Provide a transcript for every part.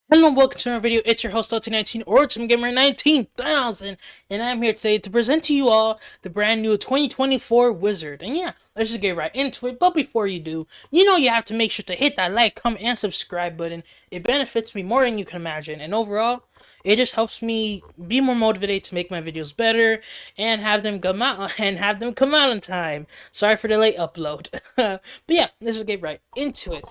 Hello and welcome to another video. It's your host LT19 or Ultimate Gamer 19,000, and I'm here today to present to you all the brand new 2024 Wizard. And yeah, let's just get right into it. But before you do, you have to make sure to hit that like, comment, and subscribe button. It benefits me more than you can imagine, and overall, it just helps me be more motivated to make my videos better and have them come out in time. Sorry for the late upload. But yeah, let's just get right into it.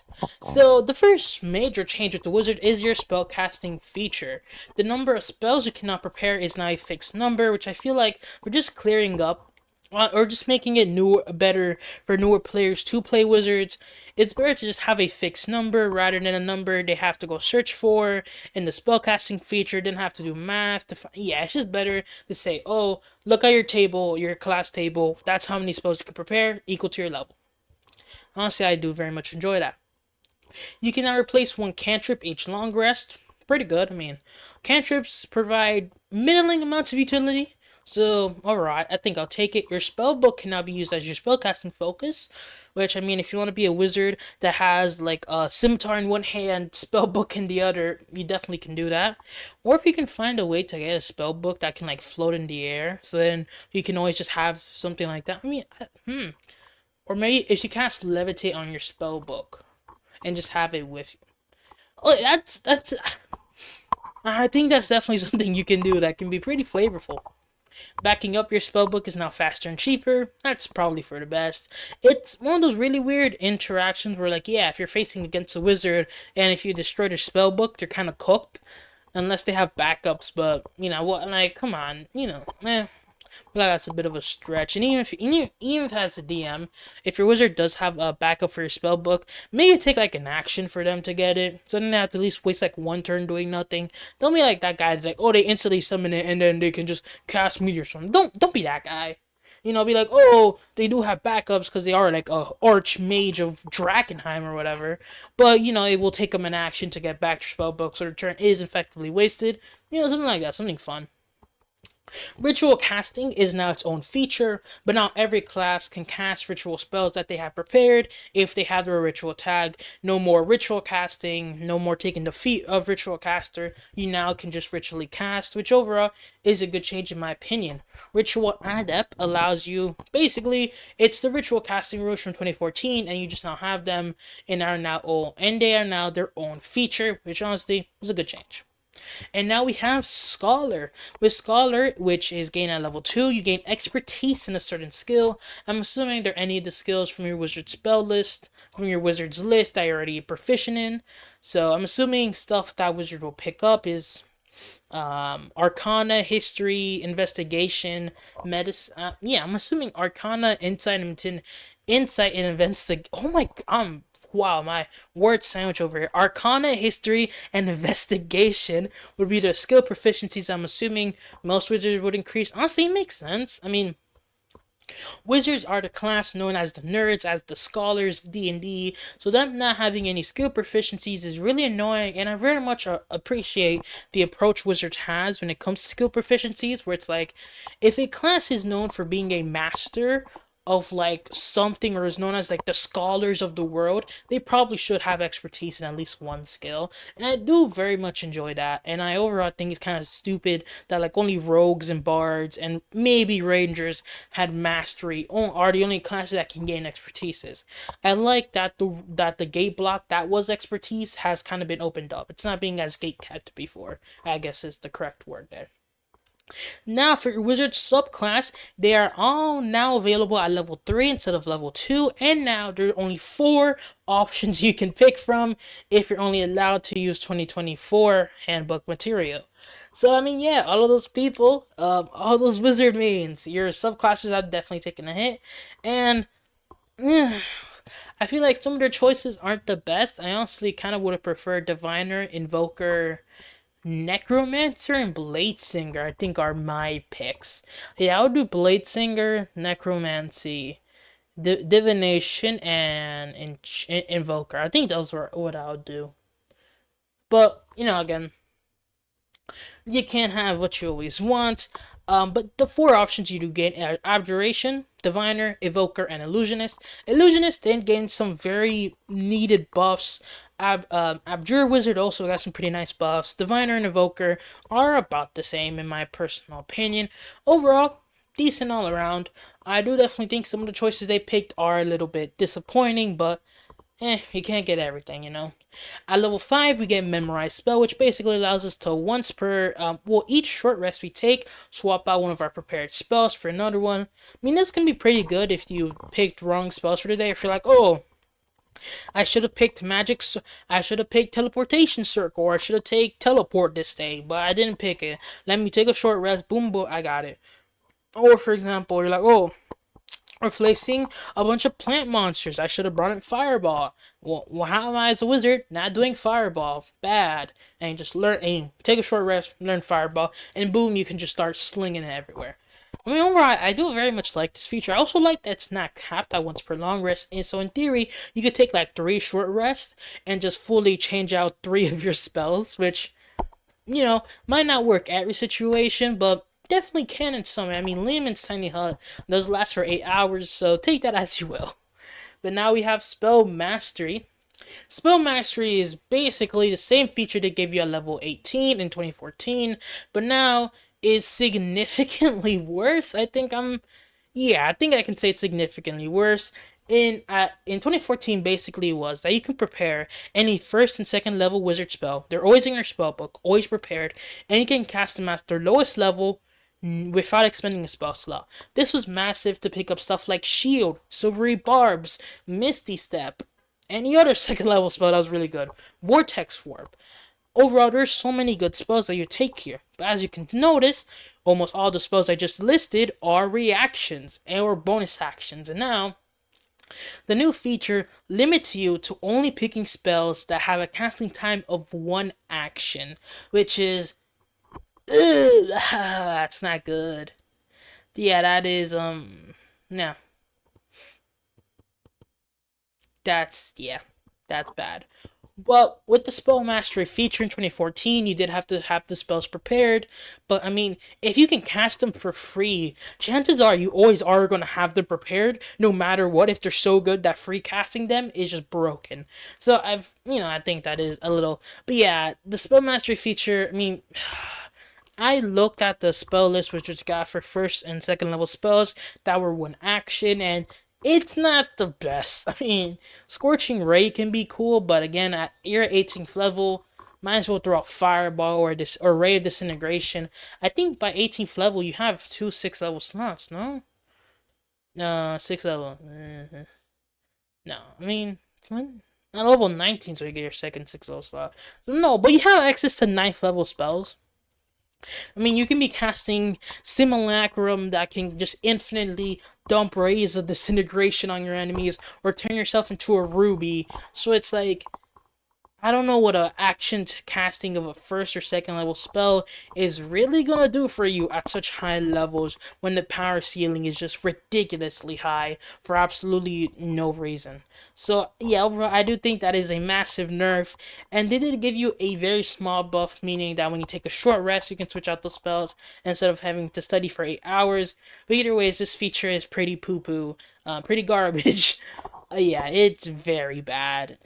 So, the first major change with the wizard is your spellcasting feature. The number of spells you cannot prepare is now a fixed number, which I feel like we're just clearing up or just making it better for newer players to play wizards. It's better to just have a fixed number rather than a number they have to go search for in the spellcasting feature, then have to do math to yeah, it's just better to say, oh, look at your table, your class table, that's how many spells you can prepare, equal to your level. Honestly, I do very much enjoy that. You can now replace one cantrip each long rest. Pretty good. I mean, cantrips provide middling amounts of utility. So, alright, I think I'll take it. Your spell book can now be used as your spellcasting focus. Which, I mean, if you want to be a wizard that has, like, a scimitar in one hand, spell book in the other, you definitely can do that. Or if you can find a way to get a spell book that can, like, float in the air, so then you can always just have something like that. I mean, Or maybe if you cast levitate on your spell book and just have it with you. Oh, that's. I think that's definitely something you can do that can be pretty flavorful. Backing up your spellbook is now faster and cheaper. That's probably for the best. It's one of those really weird interactions where, like, yeah, if you're facing against a wizard and if you destroy their spellbook, they're kind of cooked. Unless they have backups, but, you know, what, like, come on, well, that's a bit of a stretch. And even if it has a DM, if your wizard does have a backup for your spell book, maybe take like an action for them to get it. So then they have to at least waste like one turn doing nothing. Don't be like that guy that's like, oh, they instantly summon it and then they can just cast Meteor Storm. Don't be that guy. Be like, oh, they do have backups because they are like a archmage of Drakenheim or whatever. But it will take them an action to get back to spell book, so their turn is effectively wasted. Something like that, something fun. Ritual casting is now its own feature, but now every class can cast ritual spells that they have prepared if they have their ritual tag. No more ritual casting, no more taking the feat of ritual caster. You now can just ritually cast, which overall is a good change in my opinion. Ritual adept allows you, basically, it's the ritual casting rules from 2014, and you just now have them and they are now their own feature, which honestly was a good change. And now we have Scholar. With Scholar, which is gained at level 2, you gain expertise in a certain skill. I'm assuming they're any of the skills from your wizard spell list, from your wizard's list that you're already proficient in. So I'm assuming stuff that wizard will pick up is Arcana, History, Investigation, Medicine. Yeah, I'm assuming Arcana, Insight, and Investigation. Oh my, wow, my word sandwich over here. Arcana, History, and Investigation would be the skill proficiencies I'm assuming most wizards would increase. Honestly, it makes sense. I mean, wizards are the class known as the nerds, as the scholars of D&D, so them not having any skill proficiencies is really annoying, and I very much appreciate the approach Wizards has when it comes to skill proficiencies, where it's like, if a class is known for being a master of like something or is known as like the scholars of the world, they probably should have expertise in at least one skill. And I do very much enjoy that. And I overall think it's kind of stupid that like only rogues and bards and maybe rangers had mastery are the only classes that can gain expertises. I like that the gate block that was expertise has kind of been opened up. It's not being as gate kept before, I guess is the correct word there. Now, for your wizard subclass, they are all now available at level 3 instead of level 2, and now there are only 4 options you can pick from if you're only allowed to use 2024 handbook material. So, I mean, yeah, all of those people, all those wizard mains, your subclasses have definitely taken a hit, and I feel like some of their choices aren't the best. I honestly kind of would have preferred Diviner, Invoker, Necromancer and Bladesinger, I think, are my picks. Yeah, I would do Bladesinger, Necromancy, Divination, and Invoker. I think those were what I would do. But, again, you can't have what you always want. But the 4 options you do get are Abjuration, Diviner, Evoker, and Illusionist. Illusionist then gains some very needed buffs Abjure Wizard also got some pretty nice buffs. Diviner and Evoker are about the same in my personal opinion. Overall, decent all around. I do definitely think some of the choices they picked are a little bit disappointing, but you can't get everything, you know. At level 5, we get Memorize Spell, which basically allows us to once per, each short rest we take, swap out one of our prepared spells for another one. I mean, this can be pretty good if you picked wrong spells for the day. If you're like, oh, I should have picked I should have picked Teleportation Circle, or I should have taken Teleport this day, but I didn't pick it. Let me take a short rest, boom, boom, I got it. Or, for example, you're like, oh, replacing a bunch of plant monsters. I should have brought in Fireball. Well, how am I as a wizard not doing Fireball? Bad. And just learn, and take a short rest, learn Fireball, and boom, you can just start slinging it everywhere. I mean, overall, I do very much like this feature. I also like that it's not capped at once per long rest, and so in theory, you could take like 3 short rests and just fully change out 3 of your spells, which, might not work every situation, but definitely can in some. I mean, Lehman's Tiny Hut does last for 8 hours, so take that as you will. But now we have Spell Mastery. Spell Mastery is basically the same feature they gave you at level 18 in 2014, but now is significantly worse. I think I can say it's significantly worse. In 2014, basically was that you can prepare any first and second level wizard spell. They're always in your spell book, always prepared, and you can cast them at their lowest level without expending a spell slot. This was massive to pick up stuff like Shield, Silvery Barbs, Misty Step, any other second level spell that was really good. Vortex Warp. Overall, there's so many good spells that you take here. But as you can notice, almost all the spells I just listed are reactions or bonus actions. And now, the new feature limits you to only picking spells that have a casting time of 1 action, which is, that's not good. Yeah, that is, no. That's bad. Well, with the Spell Mastery feature in 2014, you did have to have the spells prepared. But, I mean, if you can cast them for free, chances are you always are going to have them prepared, no matter what, if they're so good that free casting them is just broken. So, I think that is a little. But yeah, the Spell Mastery feature, I mean. I looked at the spell list which was got for first and second level spells that were 1 action, and it's not the best. I mean, Scorching Ray can be cool, but again, you're at 18th level, might as well throw out Fireball or Ray of Disintegration. I think by 18th level you have 2 6 level slots, no? No, 6 level. No, I mean, it's not level 19, so you get your second 6 level slot. No, but you have access to 9th level spells. I mean, you can be casting Simulacrum that can just infinitely dump rays of disintegration on your enemies, or turn yourself into a ruby. So it's like, I don't know what a action casting of a first or second level spell is really gonna do for you at such high levels when the power ceiling is just ridiculously high for absolutely no reason. So yeah, overall, I do think that is a massive nerf, and they did give you a very small buff, meaning that when you take a short rest, you can switch out the spells instead of having to study for 8 hours. But either ways, this feature is pretty poo poo, pretty garbage. Yeah, it's very bad.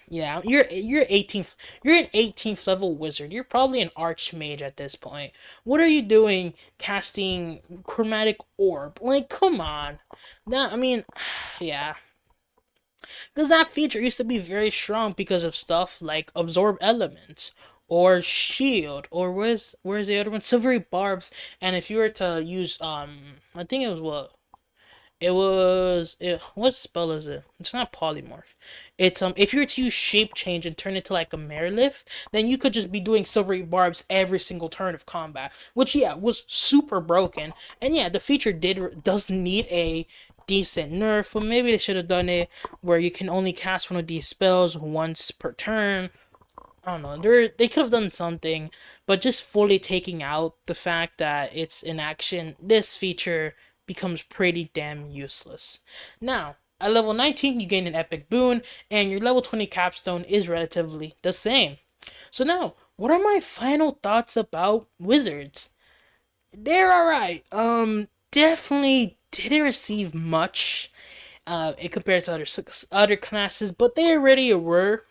Yeah, you're an 18th level wizard. You're probably an archmage at this point. What are you doing casting chromatic orb? Like, come on. That I mean, yeah. Because that feature used to be very strong because of stuff like absorb elements or shield, or where's the other one? Silvery barbs. And if you were to use I think it was what spell is it? It's not polymorph. It's if you were to use shape change and turn it to like a Merilith, then you could just be doing silvery barbs every single turn of combat, which yeah was super broken. And yeah, the feature does need a decent nerf, but maybe they should have done it where you can only cast one of these spells once per turn. I don't know. They could have done something, but just fully taking out the fact that it's in action, this feature becomes pretty damn useless. Now, at level 19, you gain an epic boon, and your level 20 capstone is relatively the same. So now, what are my final thoughts about wizards? They're alright. Definitely didn't receive much, compared to other classes, but they already were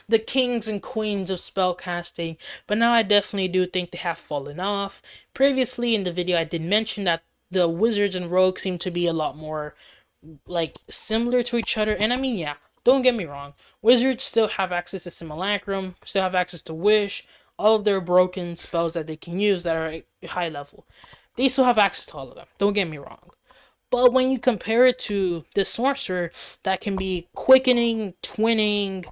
the kings and queens of spellcasting, but now I definitely do think they have fallen off. Previously in the video, I did mention that the wizards and rogues seem to be a lot more like similar to each other. And I mean, yeah, don't get me wrong, wizards still have access to Simulacrum, still have access to Wish, all of their broken spells that they can use that are high level. They still have access to all of them. Don't get me wrong. But when you compare it to the sorcerer that can be quickening, twinning,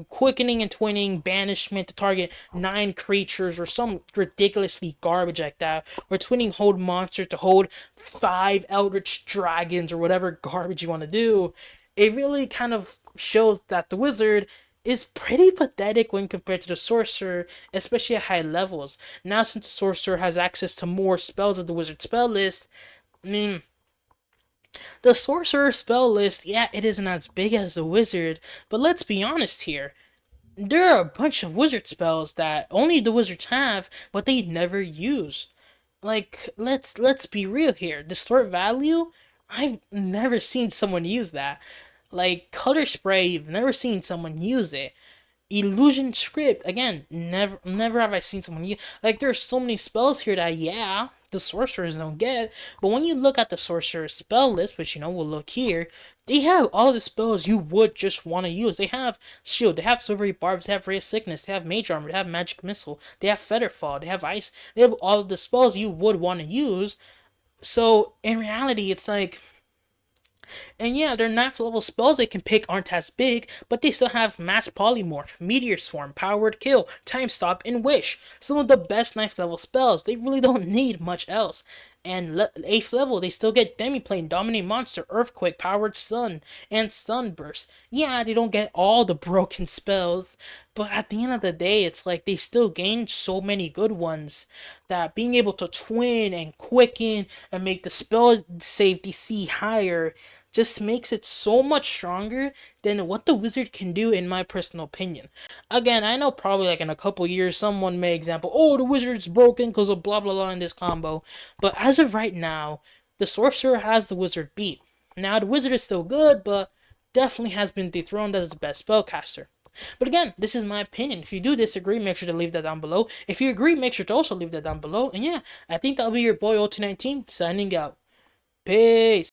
quickening and twinning, banishment to target 9 creatures or some ridiculously garbage like that, or twinning hold monster to hold 5 eldritch dragons or whatever garbage you want to do, it really kind of shows that the wizard is pretty pathetic when compared to the sorcerer, especially at high levels. Now, since the sorcerer has access to more spells of the wizard spell list, I mean, the sorcerer spell list, yeah, it isn't as big as the wizard, but let's be honest here. There are a bunch of wizard spells that only the wizards have, but they never use. Like, let's be real here. Distort value, I've never seen someone use that. Like color spray, you've never seen someone use it. Illusion script, again, never have I seen someone use. Like, there's so many spells here that, yeah, the sorcerers don't get, but when you look at the sorcerer's spell list, which, we'll look here, they have all the spells you would just want to use. They have shield, they have silvery barbs, they have ray of sickness, they have mage armor, they have magic missile, they have featherfall, they have ice, they have all of the spells you would want to use. So in reality, it's like, and yeah, their 9th level spells they can pick aren't as big, but they still have Mass Polymorph, Meteor Swarm, Powered Kill, Time Stop, and Wish. Some of the best 9th level spells. They really don't need much else. And 8th level, they still get Demiplane, Dominate Monster, Earthquake, Powered Sun, and Sunburst. Yeah, they don't get all the broken spells, but at the end of the day, it's like they still gain so many good ones that being able to twin and quicken and make the spell save DC higher just makes it so much stronger than what the wizard can do, in my personal opinion. Again, I know probably like in a couple years someone may example, oh, the wizard's broken because of blah blah blah in this combo, but as of right now, the sorcerer has the wizard beat. Now the wizard is still good, but definitely has been dethroned as the best spellcaster. But again, this is my opinion. If you do disagree, make sure to leave that down below. If you agree, make sure to also leave that down below. And yeah, I think that'll be your boy OT19 signing out. Peace.